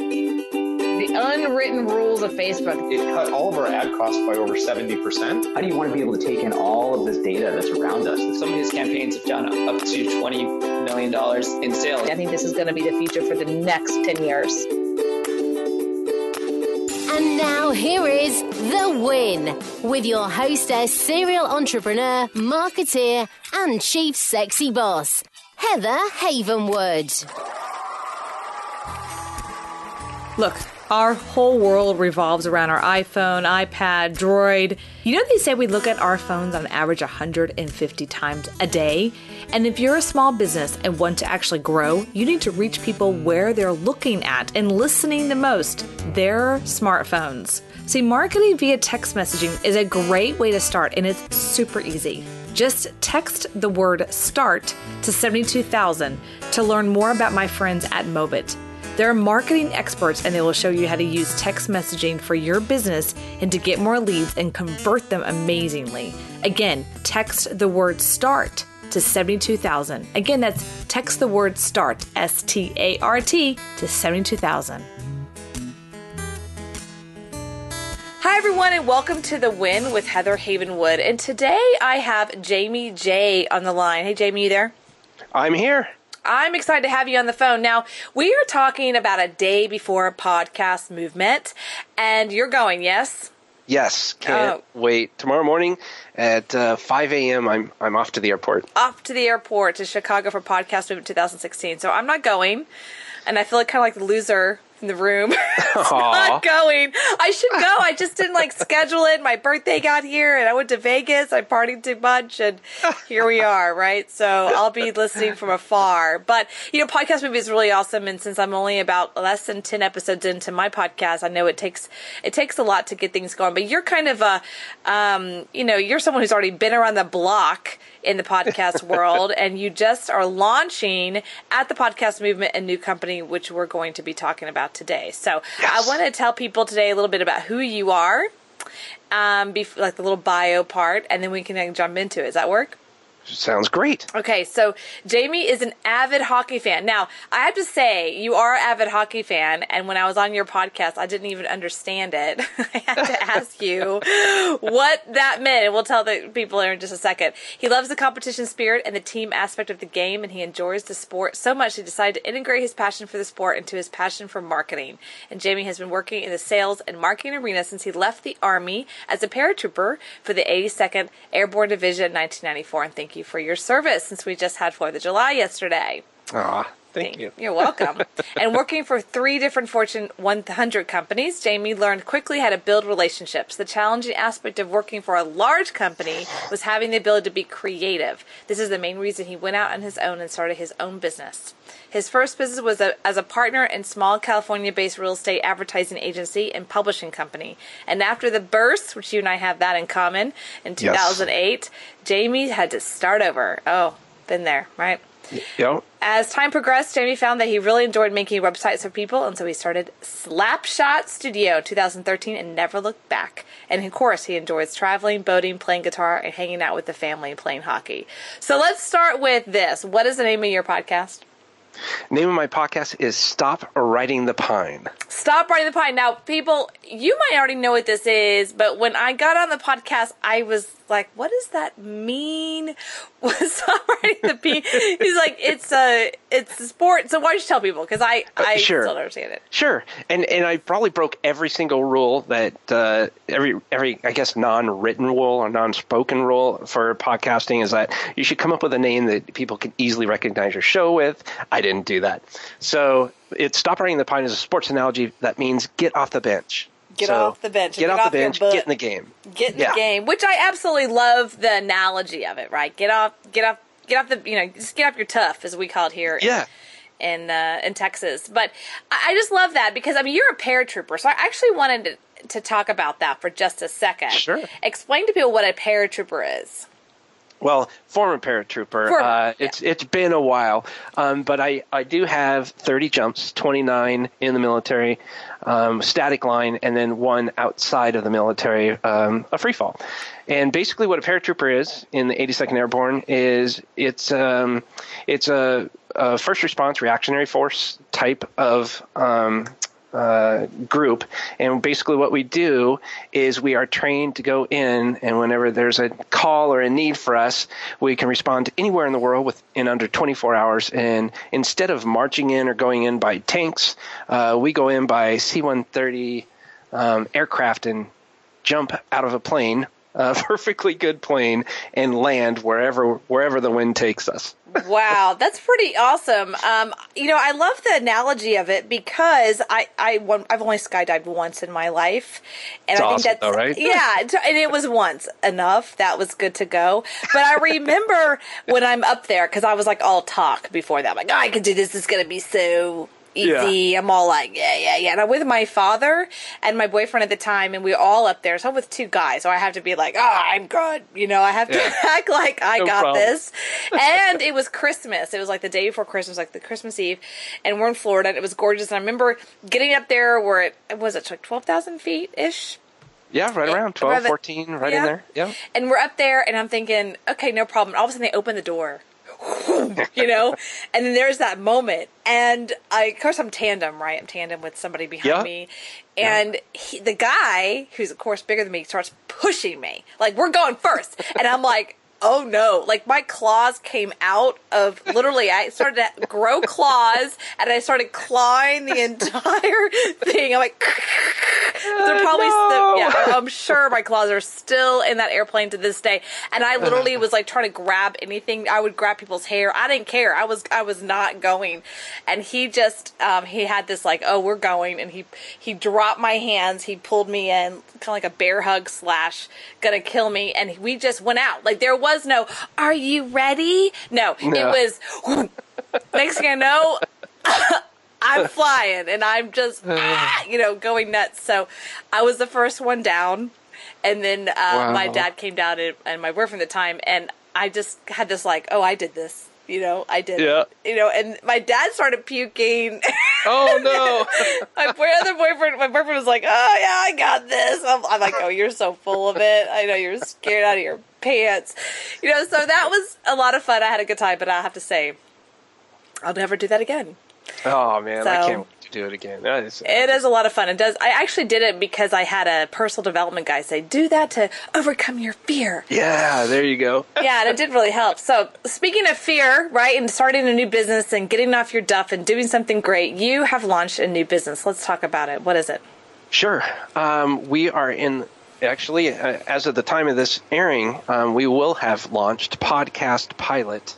The unwritten rules of Facebook. It cut all of our ad costs by over 70%. How do you want to be able to take in all of this data that's around us? Some of his campaigns have done up to $20 million in sales. I think this is going to be the future for the next 10 years. And now here is The Win with your hostess, serial entrepreneur, marketeer, and chief sexy boss, Heather Havenwood. Look, our whole world revolves around our iPhone, iPad, Droid. You know they say we look at our phones on average 150 times a day? And if you're a small business and want to actually grow, you need to reach people where they're looking at and listening the most, their smartphones. See, marketing via text messaging is a great way to start, and it's super easy. Just text the word START to 72,000 to learn more about my friends at Mobit. They're marketing experts, and they will show you how to use text messaging for your business and to get more leads and convert them amazingly. Again, text the word START to 72,000. Again, that's text the word START, S-T-A-R-T, to 72,000. Hi, everyone, and welcome to The Win with Heather Havenwood. And today I have Jamie J on the line. Hey, Jamie, you there? I'm here. I'm excited to have you on the phone. Now, we are talking about a day before podcast movement, and you're going, yes? Yes, can't wait. Tomorrow morning at 5 a.m., I'm off to the airport. Off to the airport to Chicago for Podcast Movement 2016. So I'm not going, and I feel like kind of like the loser in the room. Not going. I should go. I just didn't schedule it. My birthday got here and I went to Vegas. I partied too much and here we are, right? So I'll be listening from afar. But, Podcast Movie is really awesome. And since I'm only about less than 10 episodes into my podcast, I know it takes a lot to get things going. But you're kind of you're someone who's already been around the block in the podcast world, and you just are launching at the Podcast Movement a new company, which we're going to be talking about today. So yes. I want to tell people today a little bit about who you are, like the little bio part, and then we can jump into it. Does that work? Sounds great. Okay, so Jamie is an avid hockey fan. Now, I have to say, you are an avid hockey fan, and when I was on your podcast, I didn't even understand it. I had to ask you what that meant, and we'll tell the people in just a second. He loves the competition spirit and the team aspect of the game, and he enjoys the sport so much he decided to integrate his passion for the sport into his passion for marketing. And Jamie has been working in the sales and marketing arena since he left the Army as a paratrooper for the 82nd Airborne Division in 1994, and thank you for your service since we just had 4th of July yesterday. Thank you. You're welcome. And working for 3 different Fortune 100 companies, Jamie learned quickly how to build relationships. The challenging aspect of working for a large company was having the ability to be creative. This is the main reason he went out on his own and started his own business. His first business was as a partner in small California-based real estate advertising agency and publishing company. And after the burst, which you and I have that in common, in 2008, Jamie had to start over. Oh, been there, right? Yep. As time progressed, Jamie found that he really enjoyed making websites for people, and so he started SlapShot Studio 2013 and never looked back. And of course, he enjoys traveling, boating, playing guitar, and hanging out with the family and playing hockey. So let's start with this. What is the name of your podcast? Name of my podcast is Stop Riding the Pine. Stop Riding the Pine. Now, people, you might already know what this is, but when I got on the podcast, I was like, what does that mean? Stop riding the pine. He's like, it's a sport. So why don't you tell people? Because I sure. still don't understand it. Sure. And I probably broke every single rule that every I guess non-written rule or non-spoken rule for podcasting is that you should come up with a name that people can easily recognize your show with. I didn't do that. So it's Stop Riding the Pine is a sports analogy that means get off the bench. Get off the bench. Get off the bench. Get in the game. Get in the game, which I absolutely love the analogy of it. Right? Get off the. Just get off your tuff, as we call it here. Yeah. In Texas, but I just love that because you're a paratrooper, so I actually wanted to talk about that for just a second. Sure. Explain to people what a paratrooper is. Well, former paratrooper. It's been a while, but I do have 30 jumps, 29 in the military, static line, and then 1 outside of the military, a free fall. And basically, what a paratrooper is in the 82nd Airborne is it's a first response reactionary force type of group. And basically what we do is we are trained to go in, and whenever there's a call or a need for us, we can respond to anywhere in the world within under 24 hours. And instead of marching in or going in by tanks, we go in by C-130 aircraft and jump out of a plane, a perfectly good plane, and land wherever the wind takes us. Wow, that's pretty awesome. I love the analogy of it because I've only skydived once in my life, and it's I think awesome, that's though, right? Yeah, and it was once enough. That was good to go. But I remember when I'm up there, because I was like all talk before that, I'm like, oh, I can do this. It's gonna be so easy. Yeah. I'm all like, yeah. And I'm with my father and my boyfriend at the time, and we're all up there. So I'm with two guys, so I have to be like, oh, I'm good. I have to act like I got this. And it was Christmas. It was like the day before Christmas, like the Christmas Eve, and we're in Florida, and it was gorgeous. And I remember getting up there where it was like 12,000 feet-ish? Yeah, right around 12, 14, right in there. Yeah. And we're up there, and I'm thinking, okay, no problem. All of a sudden, they open the door. And then there's that moment, and of course I'm tandem, right? I'm tandem with somebody behind me, and the guy, who's of course bigger than me, starts pushing me, like, we're going first, and I'm like, oh no, like my claws came out of, literally, I started to grow claws, and I started clawing the entire thing. I'm like, they're probably still, I'm sure my claws are still in that airplane to this day. And I literally was like trying to grab anything. I would grab people's hair. I didn't care. I was not going. And he just, he had this like, oh, we're going. And he dropped my hands. He pulled me in, kind of like a bear hug / gonna kill me. And we just went out. Like there was no, are you ready? No. It was, next thing I know, I'm flying, and I'm just, going nuts. So I was the first one down, and then my dad came down, and my boyfriend at the time, and I just had this like, oh, I did this. I did it. And my dad started puking. Oh, no. my boyfriend was like, oh, yeah, I got this. I'm like, oh, you're so full of it. I know you're scared out of your pants. So that was a lot of fun. I had a good time, but I have to say, I'll never do that again. Oh, man, I can't wait to do it again. It is a lot of fun. I actually did it because I had a personal development guy say, do that to overcome your fear. Yeah, there you go. Yeah, and it did really help. So speaking of fear, right, and starting a new business and getting off your duff and doing something great, you have launched a new business. Let's talk about it. What is it? Sure. We are actually, as of the time of this airing, we will have launched Podcast Pilot,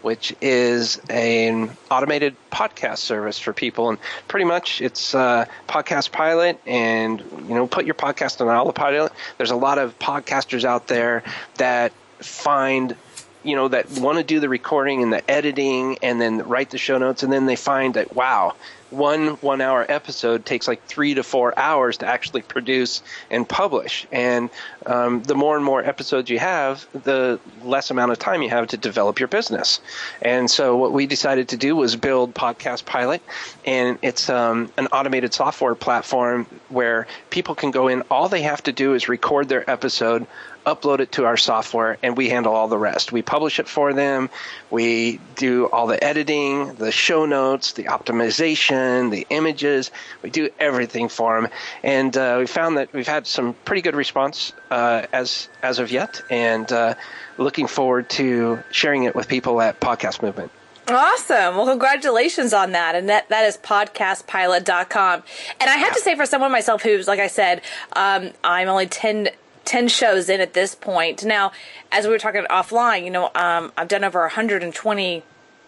which is an automated podcast service for people. And pretty much it's Podcast Pilot, and, put your podcast on Autopilot. There's a lot of podcasters out there that find, that want to do the recording and the editing and then write the show notes. And then they find that, wow, one hour episode takes like 3 to 4 hours to actually produce and publish. And the more and more episodes you have, the less amount of time you have to develop your business. And so what we decided to do was build Podcast Pilot, and it's an automated software platform where people can go in. All they have to do is record their episode, upload it to our software, and we handle all the rest. We publish it for them. We do all the editing, the show notes, the optimization, the images. We do everything for them. And we found that we've had some pretty good response as of yet, and looking forward to sharing it with people at Podcast Movement. Awesome. Well, congratulations on that. And that is podcastpilot.com. And I have to say, for someone myself who's, like I said, I'm only 10 shows in at this point. Now, as we were talking offline, I've done over 120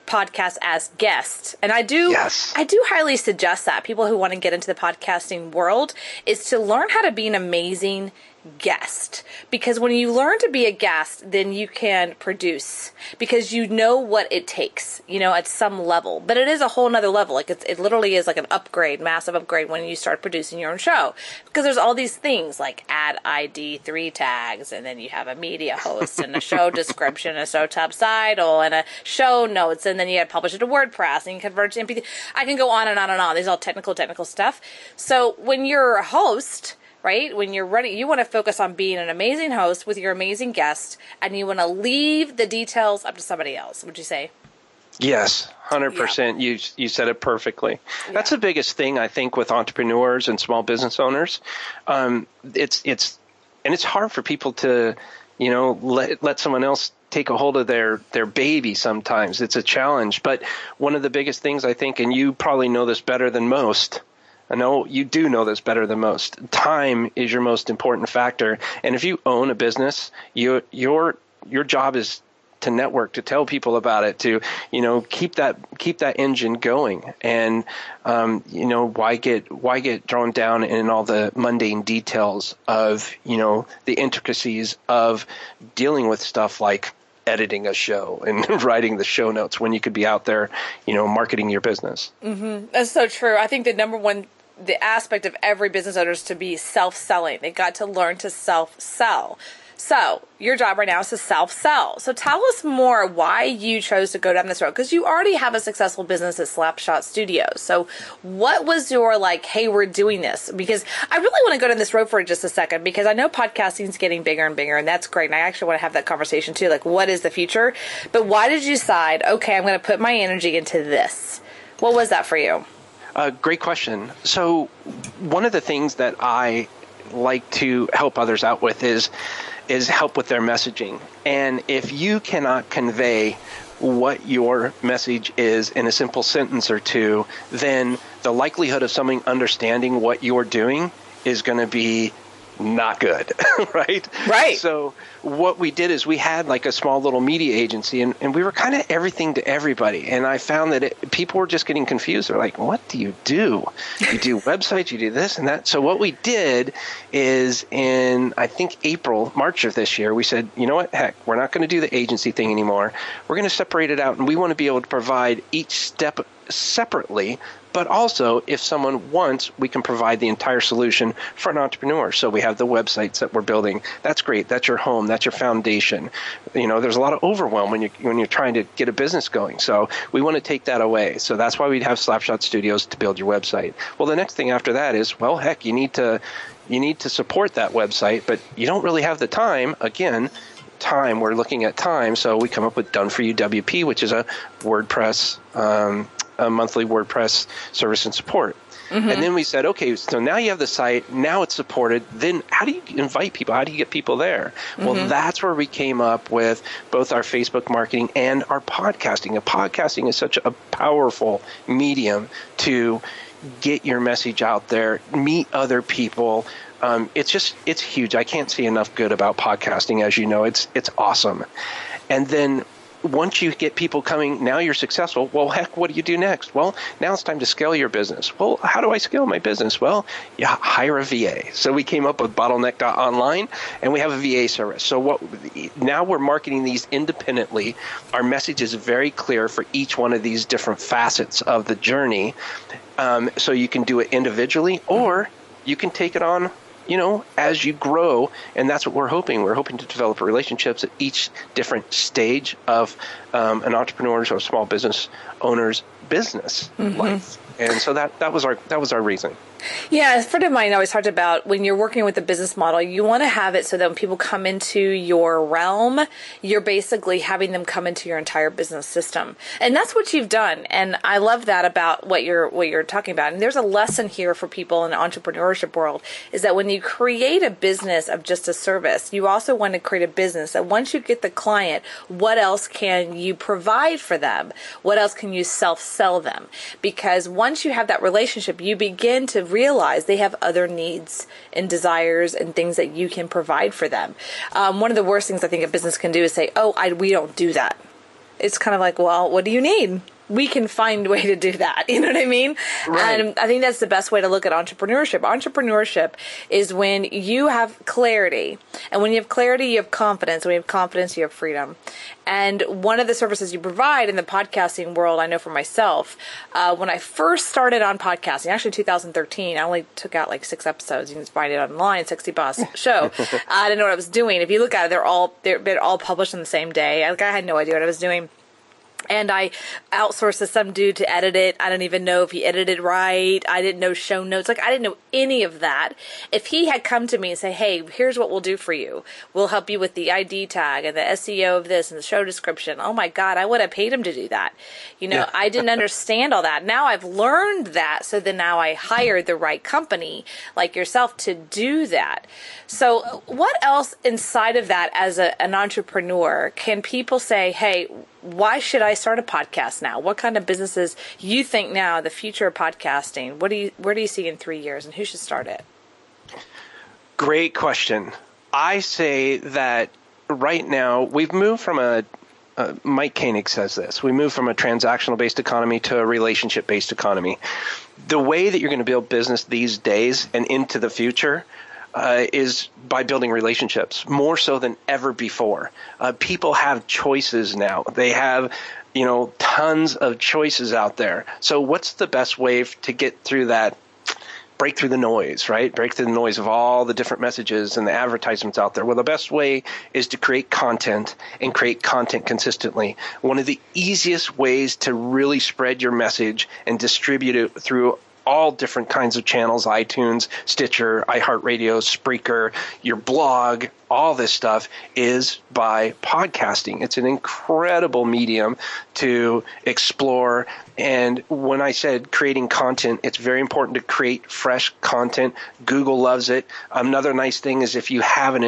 podcasts as guests. And I do highly suggest that people who want to get into the podcasting world is to learn how to be an amazing guest, because when you learn to be a guest, then you can produce, because you know what it takes, at some level. But it is a whole nother level. Like it literally is like an upgrade, massive upgrade, when you start producing your own show, because there's all these things like ad ID 3 tags, and then you have a media host and a show description, a show subtitle, and a show notes, and then you have to publish it to WordPress and you convert to MP3. I can go on and on and on. These are all technical stuff. So when you're a host, right? When you're running, you want to focus on being an amazing host with your amazing guest, and you want to leave the details up to somebody else. Would you say? Yes, 100%. Yeah. You said it perfectly. Yeah. That's the biggest thing, I think, with entrepreneurs and small business owners. It's hard for people to, let someone else take a hold of their baby sometimes. It's a challenge. But one of the biggest things, I think, and you probably know this better than most, I know you do know this better than most, time is your most important factor. And if you own a business, your job is to network, to tell people about it, to, keep that engine going. And, why get drawn down in all the mundane details of, the intricacies of dealing with stuff like editing a show and writing the show notes when you could be out there, marketing your business. Mm-hmm. That's so true. I think the number one, the aspect of every business owner is to be self-selling. They got to learn to self-sell. So your job right now is to self-sell. So tell us more why you chose to go down this road, because you already have a successful business at SlapShot Studios. So what was your hey, we're doing this? Because I really want to go down this road for just a second, because I know podcasting is getting bigger and bigger, and that's great. And I actually want to have that conversation too. What is the future? But why did you decide, okay, I'm going to put my energy into this? What was that for you? Great question. So one of the things that I like to help others out with is help with their messaging. And if you cannot convey what your message is in a simple sentence or two, then the likelihood of someone understanding what you're doing is going to be not good, right? Right. So what we did is we had a small little media agency, and we were kind of everything to everybody. And I found that people were just getting confused. They're like, what do you do? You do websites, you do this and that. So what we did is in, I think, March of this year, we said, you know what, heck, we're not going to do the agency thing anymore. We're going to separate it out, and we want to be able to provide each step separately. But also, if someone wants, we can provide the entire solution for an entrepreneur. So we have the websites that we're building. That's great. That's your home. That's your foundation. There's a lot of overwhelm when you're trying to get a business going. So we want to take that away. So that's why we'd have SlapShot Studios to build your website. Well, the next thing after that is, well, heck, you need to support that website, but you don't really have the time. Again, time. We're looking at time. So we come up with Done For You WP, which is a WordPress. A monthly WordPress service and support. Mm-hmm. And then we said, okay, so now you have the site, now it's supported, then how do you invite people? How do you get people there? Mm-hmm. Well, that's where we came up with both our Facebook marketing and our podcasting. And podcasting is such a powerful medium to get your message out there, meet other people. It's huge. I can't say enough good about podcasting. As you know, it's awesome. And then once you get people coming, now you're successful. Well, heck, what do you do next? Well, now it's time to scale your business. Well, how do I scale my business? Well, you hire a VA. So we came up with bottleneck.online, and we have a VA service. So now we're marketing these independently. Our message is very clear for each one of these different facets of the journey. So you can do it individually, or you can take it on as you grow, and that's what we're hoping. We're hoping to develop relationships at each different stage of an entrepreneur's or small business owner's business life. And so that was our reason. Yeah, a friend of mine always talked about when you're working with a business model, you want to have it so that when people come into your realm, you're basically having them come into your entire business system. And that's what you've done. And I love that about what you're talking about. And there's a lesson here for people in the entrepreneurship world, is that when you create a business of just a service, you also want to create a business that once you get the client, what else can you provide for them? What else can you self-sell them? Because once you have that relationship, you begin to realize they have other needs and desires and things that you can provide for them. One of the worst things I think a business can do is say, we don't do that. It's kind of like, well, what do you need? We can find a way to do that. You know what I mean? Right. And I think that's the best way to look at entrepreneurship. Entrepreneurship is when you have clarity. And when you have clarity, you have confidence. When you have confidence, you have freedom. And one of the services you provide in the podcasting world, I know for myself, when I first started on podcasting, actually 2013, I only took out 6 episodes. You can find it online, Sexy Boss Show. I didn't know what I was doing. If you look at it, they're all published on the same day. I had no idea what I was doing. And I outsourced to some dude to edit it. I don't even know if he edited right. I didn't know show notes. Like, I didn't know any of that. If he had come to me and say, hey, here's what we'll do for you. We'll help you with the ID tag and the SEO of this and the show description. Oh my God, I would have paid him to do that. I didn't understand all that. Now I've learned that. So then now I hired the right company like yourself to do that. So what else inside of that as an entrepreneur can people say, hey, why should I start a podcast now? What kind of businesses you think now, the future of podcasting? Where do you see in 3 years, and who should start it? Great question. I say that right now we've moved from Mike Koenig says this, we moved from a transactional-based economy to a relationship-based economy. The way that you're going to build business these days and into the future is by building relationships more so than ever before. People have choices now. They have, tons of choices out there. So what's the best way to get through that? Break through the noise, right? Break through the noise of all the different messages and the advertisements out there. Well, the best way is to create content and create content consistently. One of the easiest ways to really spread your message and distribute it through all different kinds of channels, iTunes, Stitcher, iHeartRadio, Spreaker, your blog, all this stuff is by podcasting. It's an incredible medium to explore. And when I said creating content, it's very important to create fresh content. Google loves it. Another nice thing is if you have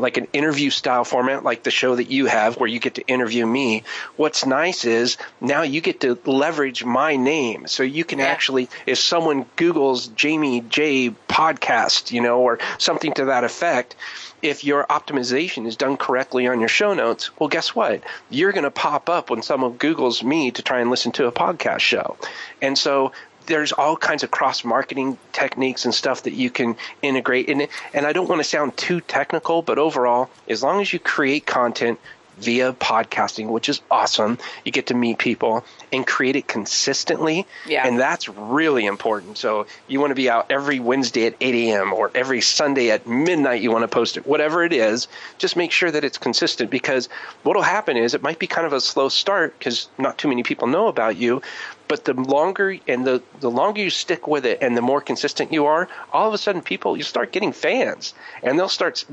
like an interview style format like the show that you have where you get to interview me. What's nice is now you get to leverage my name. So you can actually, if someone Googles Jamie J podcast, or something to that effect, if your optimization is done correctly on your show notes, well, guess what? You're going to pop up when someone Googles me to try and listen to a podcast show. And so there's all kinds of cross-marketing techniques and stuff that you can integrate in it. And I don't want to sound too technical, but overall, as long as you create content via podcasting, which is awesome, you get to meet people and create it consistently. Yeah. And that's really important. So you want to be out every Wednesday at 8 a.m. or every Sunday at midnight you want to post it. Whatever it is, just make sure that it's consistent, because what will happen is it might be kind of a slow start because not too many people know about you. But the longer you stick with it and the more consistent you are, all of a sudden you start getting fans, and they'll start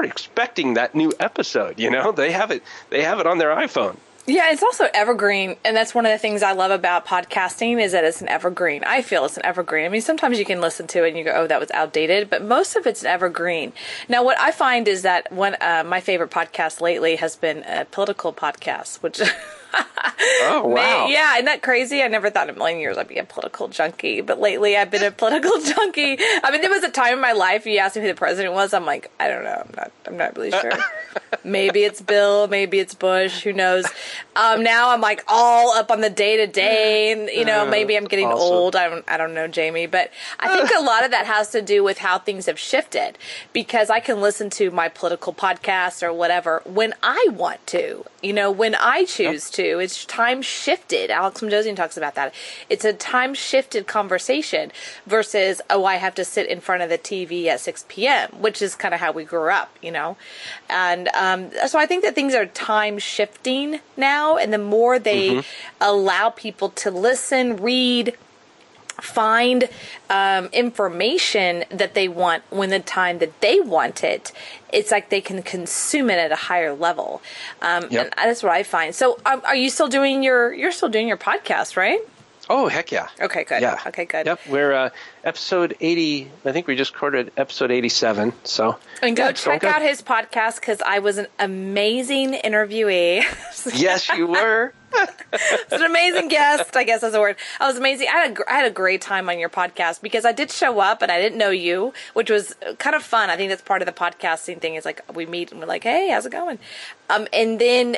expecting that new episode. They have it on their iPhone. Yeah, it's also evergreen, and that's one of the things I love about podcasting is that it's an evergreen. I feel it's an evergreen. I mean, sometimes you can listen to it and you go, oh, that was outdated, but most of it's an evergreen. Now, what I find is that my favorite podcast lately has been a political podcast, which... Oh, wow. Yeah, isn't that crazy? I never thought in a million years I'd be a political junkie, but lately I've been a political junkie. I mean, there was a time in my life, you asked me who the president was, I'm like, I don't know. I'm not really sure. Maybe it's Bill, maybe it's Bush, who knows. Now I'm like all up on the day-to-day, and, maybe I'm getting old. I don't know, Jamie, but I think a lot of that has to do with how things have shifted, because I can listen to my political podcast or whatever when I want to, when I choose to. It's time shifted. Alex Mendosian talks about that. It's a time shifted conversation versus, I have to sit in front of the TV at 6 p.m., which is kind of how we grew up, And so I think that things are time shifting now, and the more they allow people to listen, read, find information that they want when the time that they want it, it's like they can consume it at a higher level. And that's what I find. So are you still doing you're still doing your podcast, right? Oh, heck yeah. Okay, good. Yeah. Okay, good. Yep, we're episode 80. I think we just recorded episode 87. So and go check out his podcast, because I was an amazing interviewee. Yes, you were. It's an amazing guest, I guess that's the word. I was amazing. I had a great time on your podcast, because I did show up and I didn't know you, which was kind of fun. I think that's part of the podcasting thing, is like we meet and we're like, hey, how's it going? And then,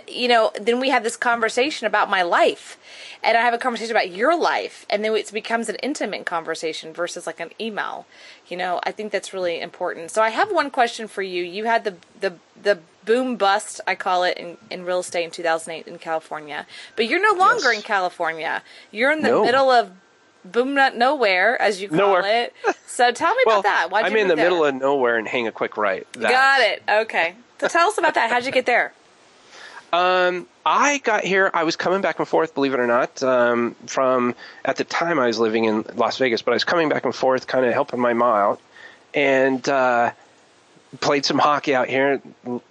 then we had this conversation about my life, and I have a conversation about your life, and then it becomes an intimate conversation versus like an email. I think that's really important. So I have one question for you. You had the boom bust, I call it, in real estate in 2008 in California. But you're no longer in California. You're in the middle of boom nowhere, as you call it. So tell me about that. Why'd you move I'm in the there? middle of nowhere and hang a quick right. Got it. Okay. So tell us about that. How'd you get there? I got here, I was coming back and forth, believe it or not, from, at the time I was living in Las Vegas, but I was coming back and forth kind of helping my mom out, and played some hockey out here,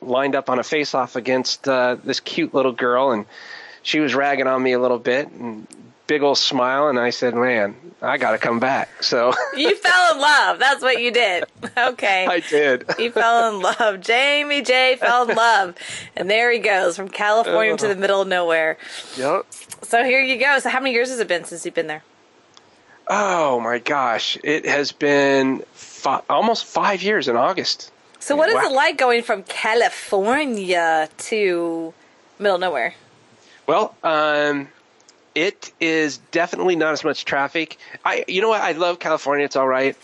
lined up on a face-off against this cute little girl, and she was ragging on me a little bit, and big old smile, and I said, man, I got to come back. So you fell in love. That's what you did. Okay. I did. You fell in love. Jamie J fell in love. And there he goes, from California to the middle of nowhere. Yep. So here you go. So how many years has it been since you've been there? Oh, my gosh. It has been almost 5 years in August. So what is it like going from California to middle of nowhere? Well, it is definitely not as much traffic. You know what? I love California. It's all right.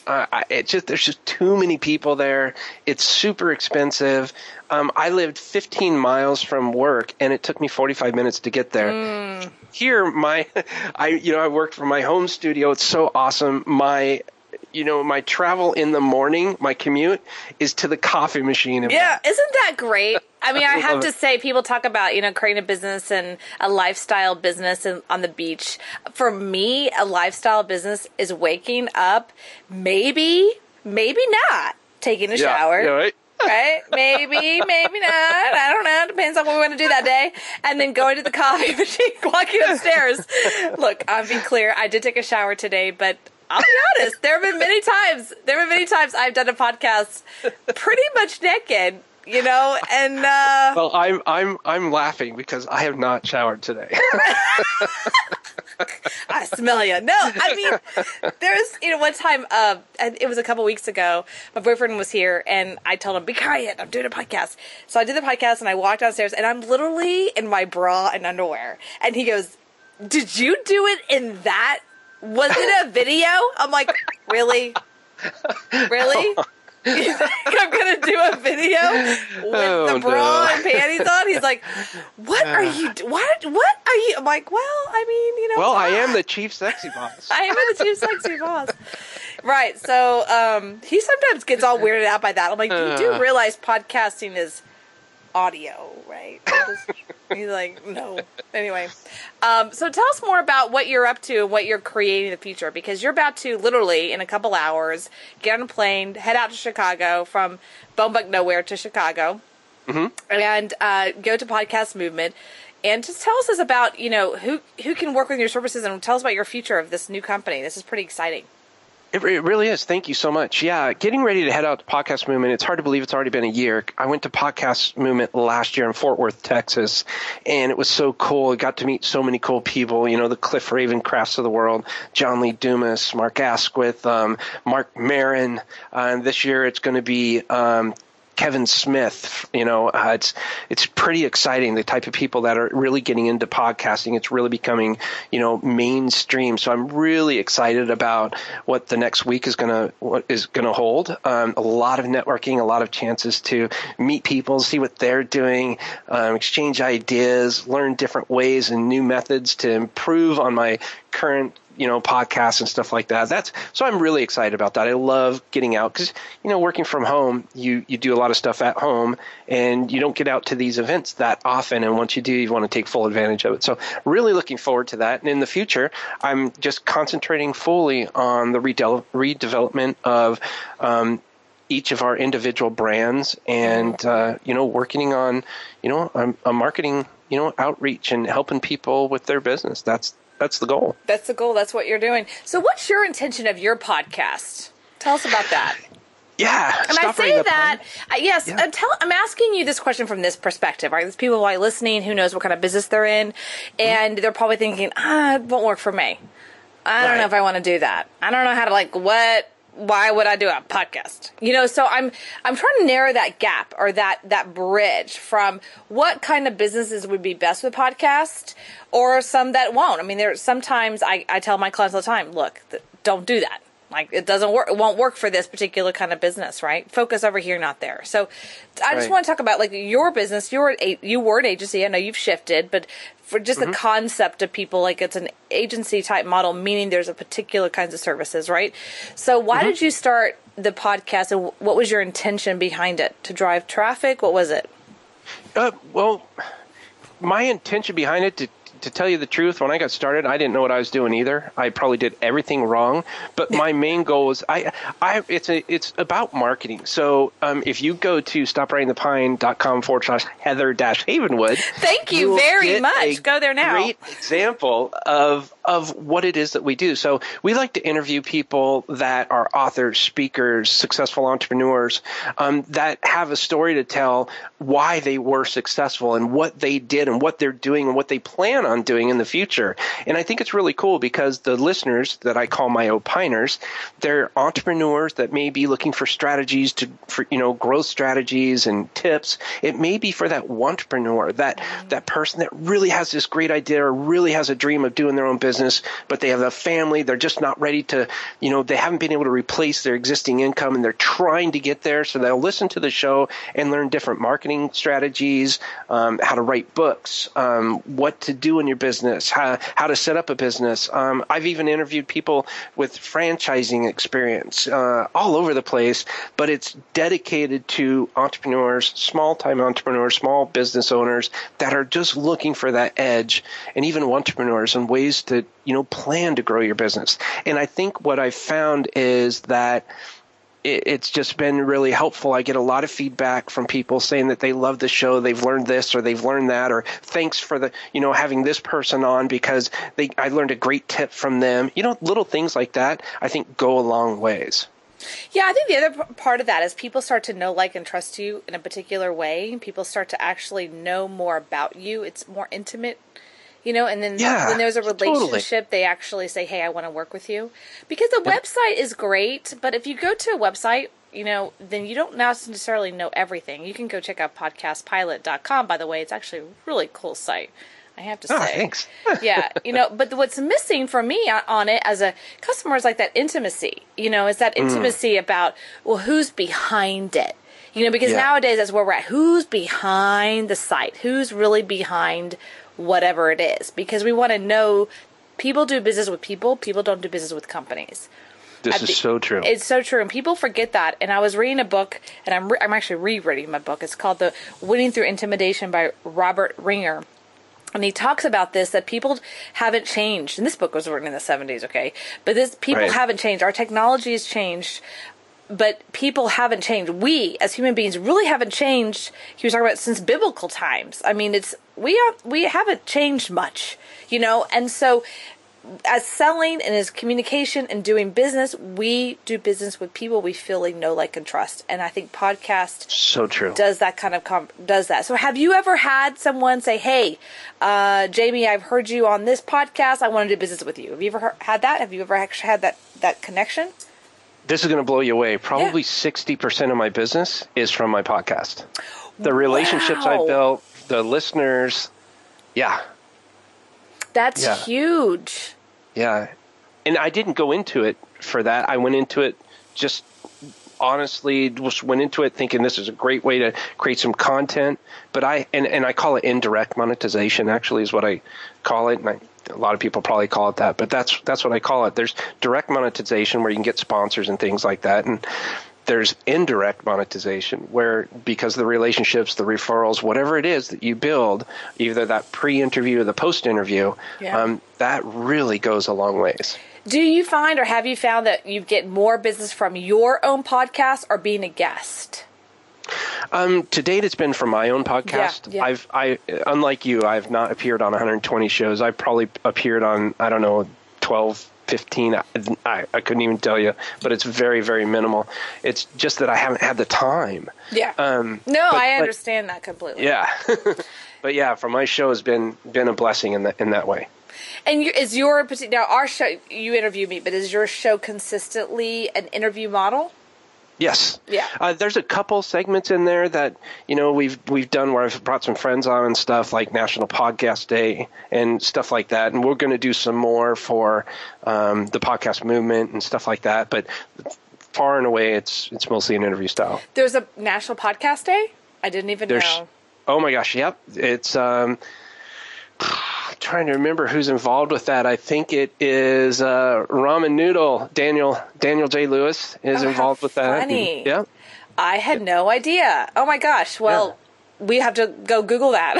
There's just too many people there. It's super expensive. I lived 15 miles from work, and it took me 45 minutes to get there. Here, I worked from my home studio. It's so awesome. My travel in the morning, my commute, is to the coffee machine. Yeah, isn't that great? I mean, I have to say, people talk about, creating a business and a lifestyle business on the beach. For me, a lifestyle business is waking up, maybe not taking a shower. Yeah, right? Right? Maybe not. I don't know. Depends on what we want to do that day. And then going to the coffee machine, walking upstairs. Look, I'll be clear. I did take a shower today, but I'll be honest. There have been many times I've done a podcast pretty much naked, and well, I'm laughing because I have not showered today. I smell you. No, I mean, there's, one time, it was a couple weeks ago, my boyfriend was here, and I told him, be quiet, I'm doing a podcast. So I did the podcast, and I walked downstairs, and I'm literally in my bra and underwear. And he goes, did you do it in that? Was it a video? I'm like, really? Really? You think I'm going to do a video with the bra and panties on? He's like, what are you, what are you? I'm like, well, I mean, Well, I am the chief sexy boss. I am the chief sexy boss. Right. So, he sometimes gets all weirded out by that. I'm like, you do realize podcasting is audio, right? He's like, no. Anyway, so tell us more about what you're up to and what you're creating in the future, because you're about to literally in a couple hours get on a plane, head out to Chicago, from Bonebuck nowhere to Chicago, and go to Podcast Movement. And just tell us about, who can work with your services, and tell us about your future of this new company. This is pretty exciting. It really is. Thank you so much. Yeah, getting ready to head out to Podcast Movement. It's hard to believe it's already been a year. I went to Podcast Movement last year in Fort Worth, Texas, and it was so cool. I got to meet so many cool people, the Cliff Ravencrafts of the world, John Lee Dumas, Mark Asquith, Mark Marin. This year it's going to be Kevin Smith. It's pretty exciting, the type of people that are really getting into podcasting. It's really becoming, mainstream. So I'm really excited about what the next week is gonna hold. A lot of networking, a lot of chances to meet people, see what they're doing, exchange ideas, learn different ways and new methods to improve on my current podcasts and stuff like that. So I'm really excited about that. I love getting out because, working from home, you do a lot of stuff at home and you don't get out to these events that often. And once you do, you want to take full advantage of it. So really looking forward to that. And in the future, I'm just concentrating fully on the redevelopment of each of our individual brands and, working on, a marketing, outreach and helping people with their business. That's the goal. That's the goal. That's what you're doing. So what's your intention of your podcast? Tell us about that. Yeah. And I say that, yes, yeah. I'm asking you this question from this perspective, right? There's people like listening who knows what kind of business they're in, and they're probably thinking, it won't work for me. I don't know if I want to do that. I don't know how to why would I do a podcast? So I'm trying to narrow that gap or that bridge from what kind of businesses would be best with podcasts or some that won't. I mean, sometimes I tell my clients all the time, look, don't do that. Like, it doesn't work. It won't work for this particular kind of business, right? Focus over here, not there. So I just want to talk about your business. You were an agency. I know you've shifted, but for just the concept of people, like it's an agency type model, meaning there's a particular kinds of services, right? So why did you start the podcast, and what was your intention behind it? To drive traffic? What was it? Well, my intention behind it, to tell you the truth, when I got started, I didn't know what I was doing either. I probably did everything wrong. But my main goal is it's about marketing. So if you go to stopridingthepine.com/Heather-Havenwood. Thank you very much. Go there now. Great example of what it is that we do. So we like to interview people that are authors, speakers, successful entrepreneurs that have a story to tell why they were successful and what they did and what they're doing and what they plan on doing in the future. And I think it's really cool because the listeners that I call my opiners, they're entrepreneurs that may be looking for strategies for growth strategies and tips. It may be for that entrepreneur, that person that really has this great idea or really has a dream of doing their own business, but they have a family. They're just not ready to, they haven't been able to replace their existing income and they're trying to get there. So they'll listen to the show and learn different marketing strategies, how to write books, what to do in your business, how to set up a business. I've even interviewed people with franchising experience all over the place, but it's dedicated to entrepreneurs, small-time entrepreneurs, small business owners that are just looking for that edge, and even entrepreneurs and ways to, plan to grow your business. And I think what I found is that it's just been really helpful. I get a lot of feedback from people saying that they love the show, they've learned this or they've learned that, or thanks for the, having this person on because I learned a great tip from them. Little things like that I think go a long ways. Yeah, I think the other part of that is people start to know, like, and trust you in a particular way. People start to actually know more about you. It's more intimate. And then when there's a relationship, they actually say, hey, I want to work with you. Because the website is great, but if you go to a website, then you don't necessarily know everything. You can go check out podcastpilot.com, by the way. It's actually a really cool site, I have to say. Oh, thanks. Yeah, but what's missing for me on it as a customer is like that intimacy. It's that intimacy about, well, who's behind it? Because nowadays that's where we're at. Who's behind the site? Who's really behind whatever it is? Because we want to know people do business with people. People don't do business with companies. This is so true. It's so true. And people forget that. And I was reading a book, and I'm actually rereading my book. It's called The Winning Through Intimidation by Robert Ringer. And he talks about this, that people haven't changed. And this book was written in the 70s, okay? But people haven't changed. Our technology has changed, but people haven't changed. We, as human beings, really haven't changed. He was talking about since biblical times. I mean, we haven't changed much, And so as selling and as communication and doing business, we do business with people we feel like know, like, and trust. And I think podcast so true does that kind of does that. So have you ever had someone say, hey, Jamie, I've heard you on this podcast. I want to do business with you. Have you ever had that? Have you ever actually had that connection? This is going to blow you away. Probably 60% of my business is from my podcast. The relationships I built, the listeners. Yeah. That's huge. Yeah. And I didn't go into it for that. I went into it just honestly, just went into it thinking this is a great way to create some content. But I call it indirect monetization, actually, is what I call it. And a lot of people probably call it that, but that's what I call it. There's direct monetization where you can get sponsors and things like that. And there's indirect monetization where, because of the relationships, the referrals, whatever it is that you build, either that pre-interview or the post-interview, that really goes a long ways. Do you find, or have you found, that you get more business from your own podcast or being a guest? To date, it's been from my own podcast. Yeah. I unlike you, I've not appeared on 120 shows. I've probably appeared on, 12, 15. I couldn't even tell you, but it's very, very minimal. It's just that I haven't had the time. Yeah. I understand that completely. Yeah. But yeah, for my show has been a blessing in that way. And now our show, you interview me, but is your show consistently an interview model? Yes. Yeah. There's a couple segments in there that, we've done where I've brought some friends on and stuff, like National Podcast Day and stuff like that. And we're going to do some more for the podcast movement and stuff like that. But far and away, it's mostly an interview style. There's a National Podcast Day? I didn't even know. Oh my gosh. Yep. It's trying to remember who's involved with that. I think it is Ramen Noodle. Daniel J. Lewis is involved with that. Funny. Yeah. I had no idea. Oh my gosh. Well, we have to go Google that.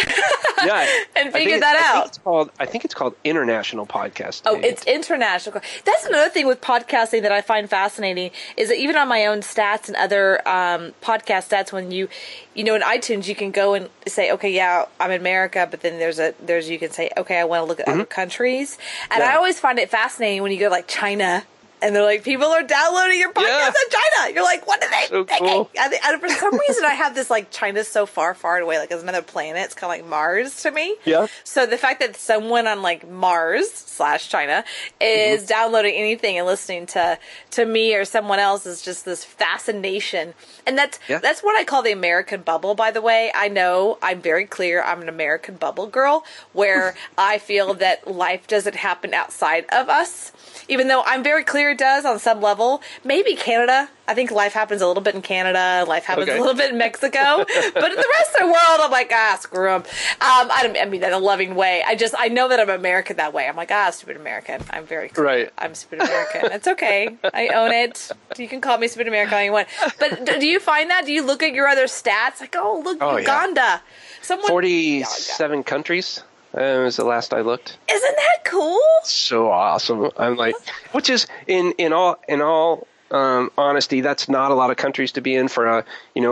Yeah, and figured that out. I think it's called International Podcast Day. Oh, it's international. That's another thing with podcasting that I find fascinating is that even on my own stats and other podcast stats, when you know, in iTunes, you can go and say, okay, yeah, I'm in America, but then there's you can say, okay, I want to look at other countries. And I always find it fascinating when you go to like China. And they're like, people are downloading your podcast in China. You're like, what are they thinking? Cool. And for some reason, I have this like China's so far, far away, like it's another planet. It's kind of like Mars to me. Yeah. So the fact that someone on like Mars/China is downloading anything and listening to me or someone else is just this fascination. And that's what I call the American bubble, by the way. I know I'm very clear. I'm an American bubble girl where I feel that life doesn't happen outside of us. Even though I'm very clear it does on some level. Maybe Canada. I think life happens a little bit in Canada. Life happens a little bit in Mexico. But in the rest of the world, I'm like, screw them. I mean that in a loving way. I know that I'm American that way. I'm like, stupid American. I'm very clear. Right. I'm stupid American. It's okay. I own it. You can call me stupid American all you want. But do you find that? Do you look at your other stats? Like, look, Uganda. Yeah. 47 countries. Was the last I looked. Isn't that cool? So awesome. I'm like, which is in all honesty, that's not a lot of countries to be in for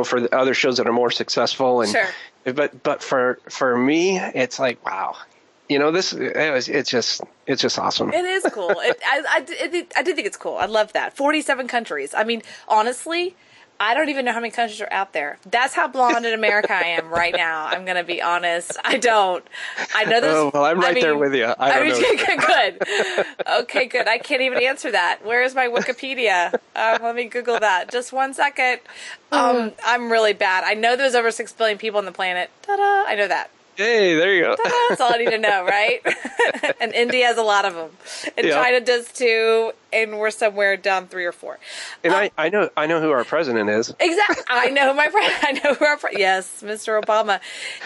for the other shows that are more successful. And but for me, it's like, wow. It's just awesome. It is cool. I do think it's cool. I love that. 47 countries. I mean, honestly, I don't even know how many countries are out there. That's how blonde in America I am right now. I'm going to be honest. I don't. I know there's... Oh, well, I'm right there with you. I don't know. Good. Okay, good. I can't even answer that. Where is my Wikipedia? Let me Google that. Just 1 second. I'm really bad. I know there's over 6 billion people on the planet. Ta-da! I know that. Hey, there you go. That's all I need to know, right? And India has a lot of them. And China does too. And we're somewhere down 3 or 4. And I know who our president is. Exactly. I know who our yes, Mr. Obama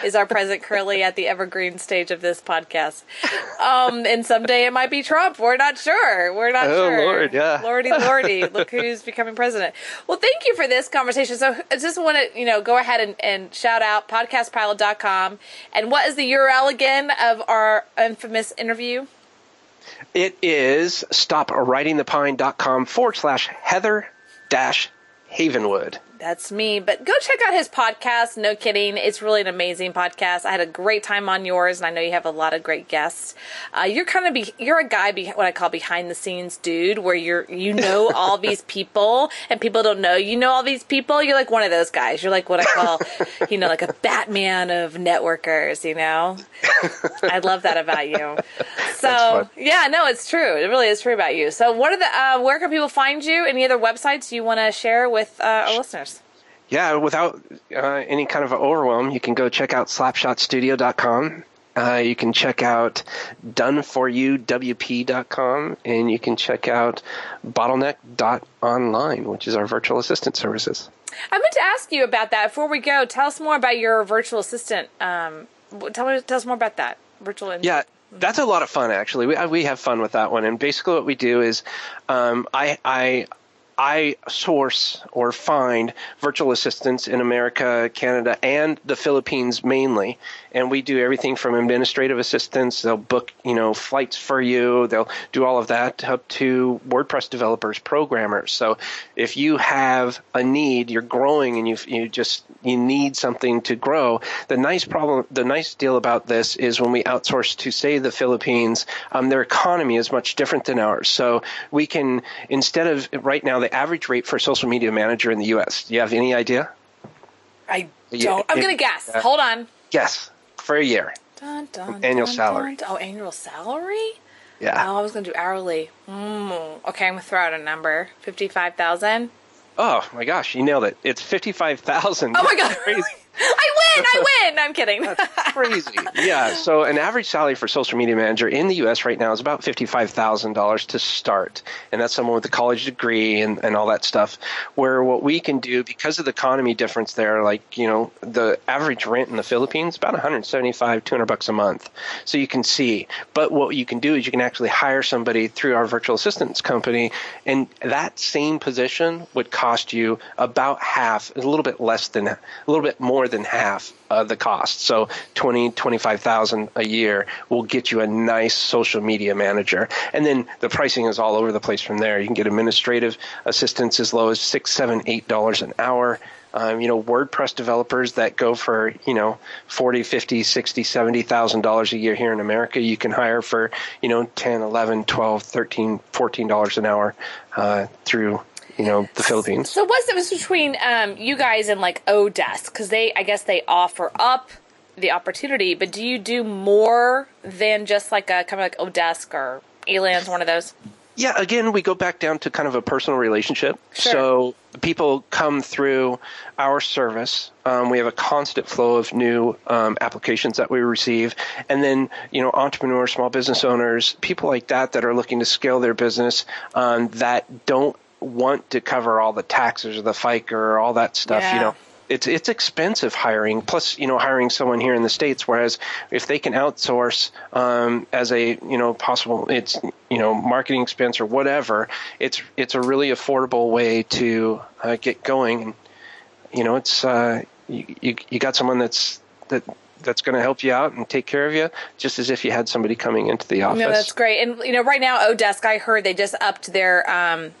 is our president currently at the evergreen stage of this podcast. And someday it might be Trump. We're not sure. Oh, Lord, yeah. Lordy. Look who's becoming president. Well, thank you for this conversation. So I just want to, go ahead and shout out podcastpilot.com. And what is the URL again of our infamous interview? It is stopwritingthepine.com/Heather-Havenwood. That's me. But go check out his podcast. No kidding. It's really an amazing podcast. I had a great time on yours, and I know you have a lot of great guests. You're a guy, what I call behind the scenes dude, where you know all these people, and people don't know you know all these people. You're like one of those guys. You're like what I call, like a Batman of networkers, I love that about you. So, it's true. It really is true about you. So what are where can people find you? Any other websites you want to share with our listeners? Yeah, without any kind of overwhelm, you can go check out slapshotstudio.com. You can check out doneforyouwp.com, and you can check out bottleneck.online, which is our virtual assistant services. I meant to ask you about that before we go. Tell us more about your virtual assistant. Tell us more about that. Yeah, that's a lot of fun, actually. We have fun with that one. And basically what we do is I source or find virtual assistants in America, Canada, and the Philippines mainly. And we do everything from administrative assistance. They'll book, flights for you. They'll do all of that up to WordPress developers, programmers. So if you have a need, you're growing and you need something to grow. The nice deal about this is when we outsource to, say, the Philippines, their economy is much different than ours. So we can, instead of right now, the average rate for a social media manager in the U.S. Do you have any idea? I don't. I'm going to guess. Hold on. Guess. For a year. Annual salary. Oh, annual salary? Yeah. Oh, I was going to do hourly. Okay, I'm going to throw out a number. $55,000. Oh, my gosh. You nailed it. It's $55,000. Oh, my God. Crazy. I win. No, I'm kidding. That's crazy. Yeah. So an average salary for a social media manager in the U.S. right now is about $55,000 to start. And that's someone with a college degree and all that stuff. Where what we can do, because of the economy difference there, the average rent in the Philippines, about $175, $200 a month. So you can see. But what you can do is you can actually hire somebody through our virtual assistance company. And that same position would cost you about half, a little bit more than half half the cost. So $25,000 a year will get you a nice social media manager. And then the pricing is all over the place from there. You can get administrative assistance as low as $6, $7, $8 an hour. WordPress developers that go for, $40, $50, $60, $70,000 a year here in America, you can hire for, $10, $11, $12, $13, $14 an hour through the Philippines. So what's the difference between you guys and like Odesk? Because I guess they offer up the opportunity, but do you do more than just like a kind of like Odesk or Elan's, one of those? Yeah, again, we go back down to kind of a personal relationship. Sure. So people come through our service. We have a constant flow of new applications that we receive. And then, entrepreneurs, small business owners, people like that are looking to scale their business that don't want to cover all the taxes or the FICA or all that stuff, Yeah. It's expensive hiring, plus, hiring someone here in the States, whereas if they can outsource as a, possible, it's, marketing expense or whatever, it's a really affordable way to get going. And, it's, you got someone that's going to help you out and take care of you, just as if you had somebody coming into the office. No, that's great. And, right now, Odesk, I heard they just upped their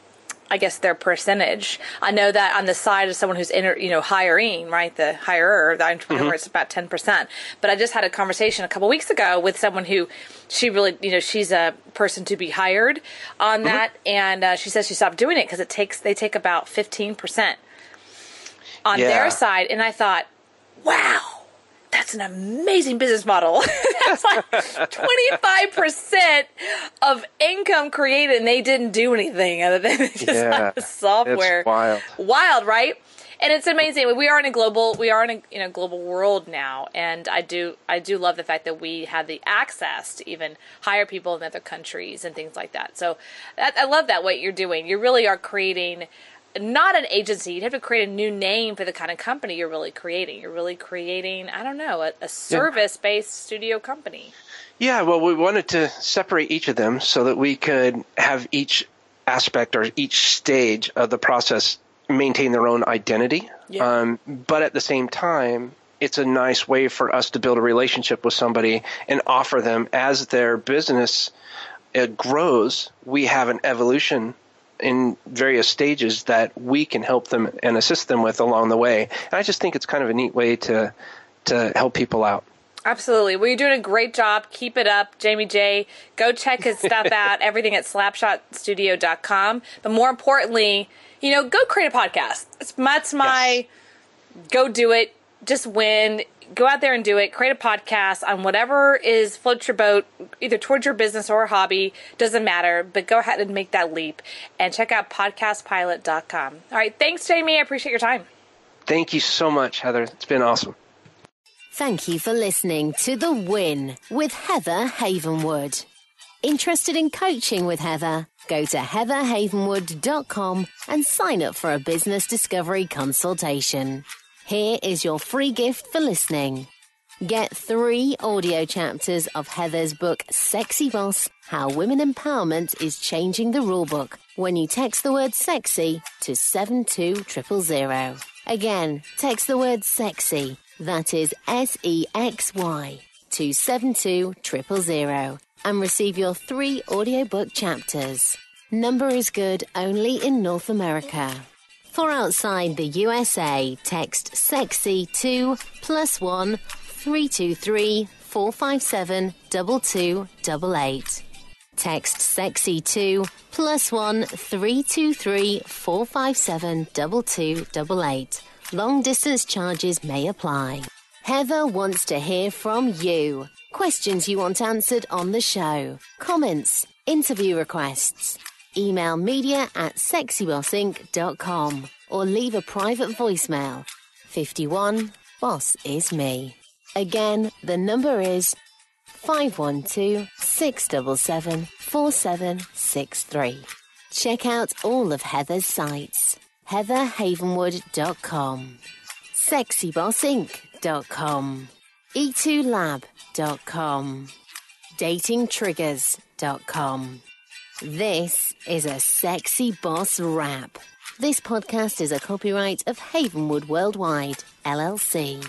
their percentage. I know that on the side of someone who's hiring, right? The hirer, the entrepreneur, it's about 10%. But I just had a conversation a couple weeks ago with someone who she really, she's a person to be hired on that. And she says she stopped doing it because they take about 15% on their side. And I thought, wow, that's an amazing business model. That's like 25% of income created, and they didn't do anything other than just have the software. It's wild, right? And it's amazing. We are in a global world now, and I do love the fact that we have the access to even hire people in other countries and things like that. So I love that what you're doing. You really are creating. Not an agency. You'd have to create a new name for the kind of company you're really creating. You're really creating, I don't know, a service-based studio company. Yeah, well, we wanted to separate each of them so that we could have each aspect or each stage of the process maintain their own identity. Yeah. But at the same time, it's a nice way for us to build a relationship with somebody and offer them, as their business grows, we have an evolution in various stages that we can help them and assist them with along the way. And I just think it's kind of a neat way to help people out. Absolutely. Well, you're doing a great job. Keep it up, Jamie J. Go check his stuff out, everything at slapshotstudio.com. But more importantly, go create a podcast. That's my go do it. Just win. Go out there and do it. Create a podcast on whatever floats your boat, either towards your business or a hobby. Doesn't matter, but go ahead and make that leap. And check out podcastpilot.com. All right. Thanks, Jamie. I appreciate your time. Thank you so much, Heather. It's been awesome. Thank you for listening to The Win with Heather Havenwood. Interested in coaching with Heather? Go to heatherhavenwood.com and sign up for a business discovery consultation. Here is your free gift for listening. Get 3 audio chapters of Heather's book, Sexy Boss, How Women Empowerment is Changing the Rulebook, when you text the word sexy to 72000. Again, text the word sexy, that is SEXY, to 72000, and receive your 3 audiobook chapters. Number is good only in North America. For outside the USA, text SEXY to +1 323 457 2288. Text SEXY to +1 323 457 2288. Long distance charges may apply. Heather wants to hear from you. Questions you want answered on the show. Comments, interview requests. Email media@sexybossinc.com or leave a private voicemail. 51 Boss is me. Again, the number is 512-677-4763. Check out all of Heather's sites. heatherhavenwood.com, sexybossinc.com, e2lab.com, datingtriggers.com. This is a Sexy Boss Wrap. This podcast is a copyright of Havenwood Worldwide, LLC.